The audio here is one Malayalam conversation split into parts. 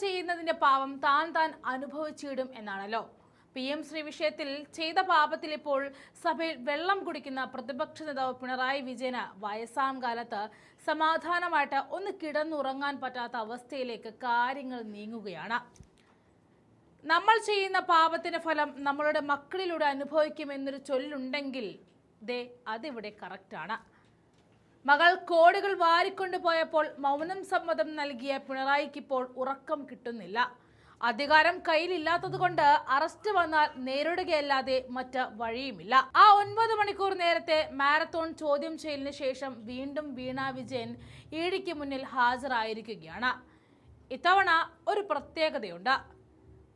ചെയ്യുന്നതിന്റെ പാപം താൻ അനുഭവിച്ചിടും എന്നാണല്ലോ. PM ശ്രീ വിഷയത്തിൽ ചെയ്ത പാപത്തിൽ ഇപ്പോൾ സഭയിൽ വെള്ളം കുടിക്കുന്ന പ്രതിപക്ഷ നേതാവ് പിണറായി വിജയന് വയസ്സാം കാലത്ത് സമാധാനമായിട്ട് ഒന്ന് കിടന്നുറങ്ങാൻ പറ്റാത്ത അവസ്ഥയിലേക്ക് കാര്യങ്ങൾ നീങ്ങുകയാണ്. നമ്മൾ ചെയ്യുന്ന പാപത്തിന്റെ ഫലം നമ്മളുടെ മക്കളിലൂടെ അനുഭവിക്കുമെന്നൊരു ചൊല്ലുണ്ടെങ്കിൽ അതിവിടെ കറക്റ്റാണ്. മകൾ കോടികൾ വാരിക്കൊണ്ടുപോയപ്പോൾ മൗനം സമ്മതം നൽകിയ പിണറായിക്കിപ്പോൾ ഉറക്കം കിട്ടുന്നില്ല. അധികാരം കയ്യിലില്ലാത്തതുകൊണ്ട് അറസ്റ്റ് വന്നാൽ നേരിടുകയല്ലാതെ മറ്റ് വഴിയുമില്ല. ആ 9 മണിക്കൂർ നേരത്തെ മാരത്തോൺ ചോദ്യം ചെയ്യലിന് ശേഷം വീണ്ടും വീണ വിജയൻ ഇഡിക്ക് മുന്നിൽ ഹാജരായിരിക്കുകയാണ്. ഇത്തവണ ഒരു പ്രത്യേകതയുണ്ട്.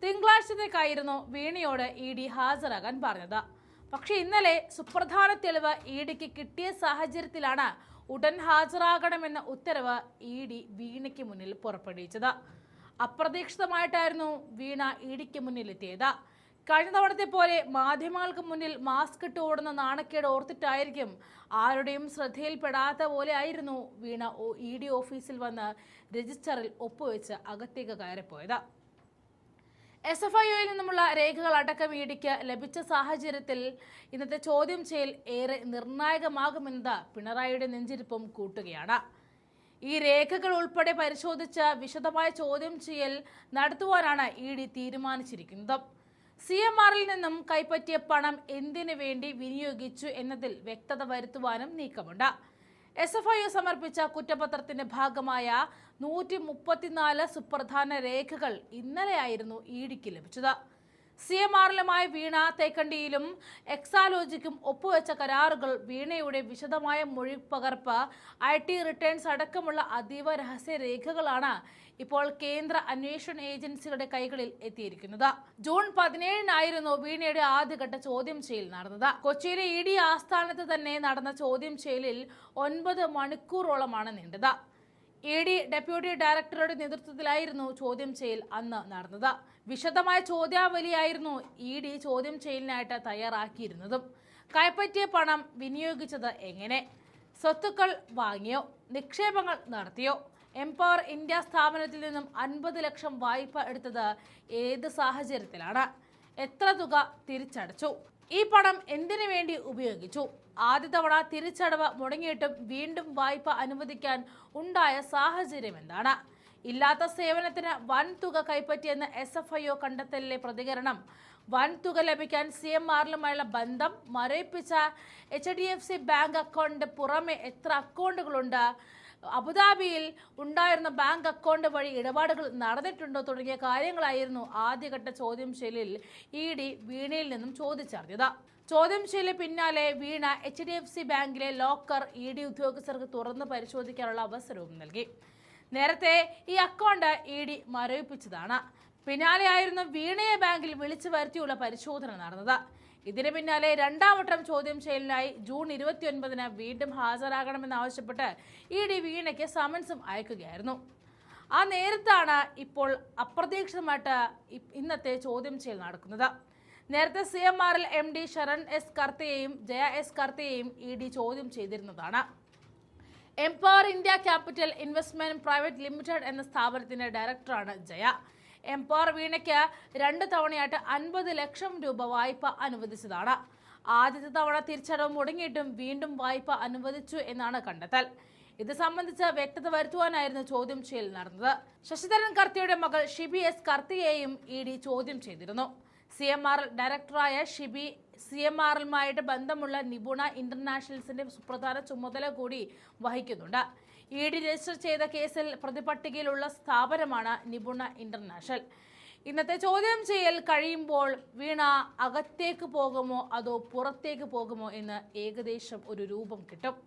തിങ്കളാഴ്ചത്തേക്കായിരുന്നു വീണയോട് ഇഡി ഹാജരാകാൻ പറഞ്ഞത്. പക്ഷെ ഇന്നലെ സുപ്രധാന തെളിവ് ഇഡിക്ക് കിട്ടിയ സാഹചര്യത്തിലാണ് ഉടൻ ഹാജരാകണമെന്ന ഉത്തരവ് ഇഡി വീണയ്ക്ക് മുന്നിൽ പുറപ്പെടുവിച്ചത്. അപ്രതീക്ഷിതമായിട്ടായിരുന്നു വീണ ഇഡിക്ക് മുന്നിലെത്തിയത്. കഴിഞ്ഞ തവണത്തെ പോലെ മാധ്യമങ്ങൾക്ക് മുന്നിൽ മാസ്ക് ഇട്ട് ഓടുന്ന നാണക്കേട് ഓർത്തിട്ടായിരിക്കും ആരുടെയും ശ്രദ്ധയിൽപ്പെടാത്ത പോലെ ആയിരുന്നു വീണ ഇഡി ഓഫീസിൽ വന്ന് രജിസ്റ്ററിൽ ഒപ്പുവെച്ച് അകത്തേക്ക് കയറിപ്പോയത്. SFIOയിൽ നിന്നുമുള്ള രേഖകൾ അടക്കം ഇഡിക്ക് ലഭിച്ച സാഹചര്യത്തിൽ ഇന്നത്തെ ചോദ്യം ചെയ്യൽ ഏറെ നിർണായകമാകുമെന്നത് പിണറായിയുടെ നെഞ്ചിരിപ്പും കൂട്ടുകയാണ്. ഈ രേഖകൾ ഉൾപ്പെടെ പരിശോധിച്ച് വിശദമായ ചോദ്യം ചെയ്യൽ നടത്തുവാനാണ് ഇഡി തീരുമാനിച്ചിരിക്കുന്നത്. CMRൽ നിന്നും കൈപ്പറ്റിയ പണം എന്തിനു വേണ്ടി വിനിയോഗിച്ചു എന്നതിൽ വ്യക്തത വരുത്തുവാനും നീക്കമുണ്ട്. SFIO സമർപ്പിച്ച കുറ്റപത്രത്തിന്റെ ഭാഗമായ 134 സുപ്രധാന രേഖകൾ ഇന്നലെയായിരുന്നു ഇഡിക്ക് ലഭിച്ചത്. CMRലുമായി വീണ തേക്കണ്ടിയിലും എക്സാലോജിക്കും ഒപ്പുവെച്ച കരാറുകൾ, വീണയുടെ വിശദമായ മൊഴിപ്പകർപ്പ്, IT റിട്ടേൺസ് അടക്കമുള്ള അതീവ രഹസ്യ രേഖകളാണ് ഇപ്പോൾ കേന്ദ്ര അന്വേഷണ ഏജൻസികളുടെ കൈകളിൽ എത്തിയിരിക്കുന്നത്. ജൂൺ 17-നായിരുന്നു വീണയുടെ ആദ്യഘട്ട ചോദ്യം ചെയ്യൽ നടന്നത്. കൊച്ചിയിലെ ഇഡി ആസ്ഥാനത്ത് തന്നെ നടന്ന ചോദ്യം ചെയ്യലിൽ 9 മണിക്കൂറോളമാണ് നീണ്ടത്. ഇഡി ഡെപ്യൂട്ടി ഡയറക്ടറുടെ നേതൃത്വത്തിലായിരുന്നു ചോദ്യം ചെയ്യൽ അന്ന് നടന്നത്. വിശദമായ ചോദ്യാവലിയായിരുന്നു ഇഡി ചോദ്യം ചെയ്യലിനായിട്ട് തയ്യാറാക്കിയിരുന്നതും. കൈപ്പറ്റിയ പണം വിനിയോഗിച്ചത് എങ്ങനെ, സ്വത്തുക്കൾ വാങ്ങിയോ, നിക്ഷേപങ്ങൾ നടത്തിയോ, എംപവർ ഇന്ത്യ സ്ഥാപനത്തിൽ നിന്നും 50 ലക്ഷം വായ്പ എടുത്തത് ഏത് സാഹചര്യത്തിലാണ്, എത്ര തുക തിരിച്ചടച്ചു, ഈ പണം എന്തിനു വേണ്ടി ഉപയോഗിച്ചു, ആദ്യ തവണ തിരിച്ചടവ് മുടങ്ങിയിട്ടും വീണ്ടും വായ്പ അനുവദിക്കാൻ ഉണ്ടായ സാഹചര്യം എന്താണ്, ഇല്ലാത്ത സേവനത്തിന് വൻ തുക കൈപ്പറ്റിയെന്ന SFIO കണ്ടെത്തലിലെ പ്രതികരണം, വൻ തുക ലഭിക്കാൻ CMRലുമായുള്ള ബന്ധം, മരവിപ്പിച്ച HDFC ബാങ്ക് അക്കൗണ്ടിന് പുറമെ എത്ര അക്കൗണ്ടുകളുണ്ട്, അബുദാബിയിൽ ഉണ്ടായിരുന്ന ബാങ്ക് അക്കൗണ്ട് വഴി ഇടപാടുകൾ നടന്നിട്ടുണ്ടോ തുടങ്ങിയ കാര്യങ്ങളായിരുന്നു ആദ്യഘട്ട ചോദ്യം ചെയ്യലിൽ ഇഡി വീണയിൽ നിന്നും ചോദിച്ചറിഞ്ഞത്. ചോദ്യം ചെയ്യലിന് പിന്നാലെ വീണ HDFC ബാങ്കിലെ ലോക്കർ ഇഡി ഉദ്യോഗസ്ഥർക്ക് തുറന്ന് പരിശോധിക്കാനുള്ള അവസരവും നൽകി. നേരത്തെ ഈ അക്കൗണ്ട് ഇഡി മരവിപ്പിച്ചതാണ്. പിന്നാലെയായിരുന്നു വീണയെ ബാങ്കിൽ വിളിച്ചു വരുത്തിയുള്ള പരിശോധന നടന്നത്. ഇതിന് പിന്നാലെ രണ്ടാം വട്ടം ചോദ്യം ചെയ്യലിനായി ജൂൺ 29-ന് വീണ്ടും ഹാജരാകണമെന്നാവശ്യപ്പെട്ട് ഇഡി വീണയ്ക്ക് സമൻസും അയക്കുകയായിരുന്നു. ആ നേരത്താണ് ഇപ്പോൾ അപ്രതീക്ഷിതമായിട്ട് ഇന്നത്തെ ചോദ്യം ചെയ്യൽ നടക്കുന്നത്. നേരത്തെ CMRൽ MD ശരൺ എസ് കർത്തയെയും ജയ എസ് കർത്തയെയും ഇഡി ചോദ്യം ചെയ്തിരുന്നതാണ്. Empower India Capital Investment Private Limited എന്ന സ്ഥാപനത്തിന്റെ ഡയറക്ടറാണ് ജയ. എംപവർ വീണയ്ക്ക് 2 തവണയായിട്ട് 50 ലക്ഷം രൂപ വായ്പ അനുവദിച്ചതാണ്. ആദ്യത്തെ തവണ തിരിച്ചടവ് മുടങ്ങിയിട്ടും വീണ്ടും വായ്പ അനുവദിച്ചു എന്നാണ് കണ്ടെത്തൽ. ഇത് സംബന്ധിച്ച് വ്യക്തത വരുത്തുവാനായിരുന്നു ചോദ്യം ചെയ്യൽ നടന്നത്. ശശിധരൻ കർത്തയുടെ മകൾ ഷിബി എസ് കർത്തയെയും ഇഡി ചോദ്യം ചെയ്തിരുന്നു. CMR ഡയറക്ടറായ ഷിബി CMRലുമായിട്ട് ബന്ധമുള്ള നിപുണ ഇന്റർനാഷണൽസിന്റെ സുപ്രധാന ചുമതല കൂടി വഹിക്കുന്നുണ്ട്. ഇഡി രജിസ്റ്റർ ചെയ്ത കേസിൽ പ്രതിപട്ടികയിലുള്ള സ്ഥാപനമാണ് നിപുണ ഇന്റർനാഷണൽ. ഇന്നത്തെ ചോദ്യം ചെയ്യൽ കഴിയുമ്പോൾ വീണ അകത്തേക്ക് പോകുമോ അതോ പുറത്തേക്ക് പോകുമോ എന്ന് ഏകദേശം ഒരു രൂപം കിട്ടും.